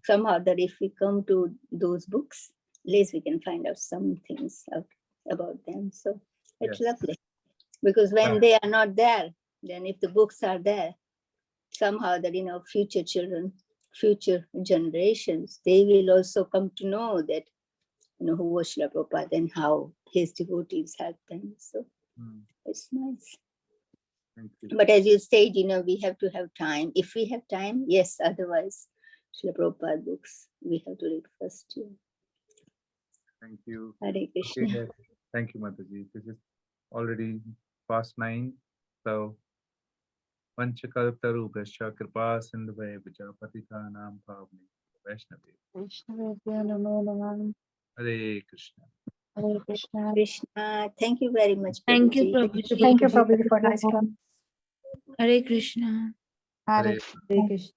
somehow that if we come to those books, at least we can find out some things out about them. So it's lovely, because when they are not there, then if the books are there, somehow that, future children, future generations, they will also come to know that, who was Srila Prabhupada and how his devotees helped them. So it's nice. Thank you. But as you said, we have to have time. If we have time, yes, otherwise, Srila Prabhupada books, we have to read first. Yeah. Thank you. Hare Krishna. Okay. Thank you, Mataji. This is already past 9. So, Panchakalparubhasya kripa sindhuvaya patitanam bhavane Vaishnavi. Hare Krishna. Hare Krishna. Krishna. Thank you very much, Thank you, Prabhuji. Prabhuji. Thank you, Prabhuji, for nice talk. Hare Krishna. Hare Hare Krishna.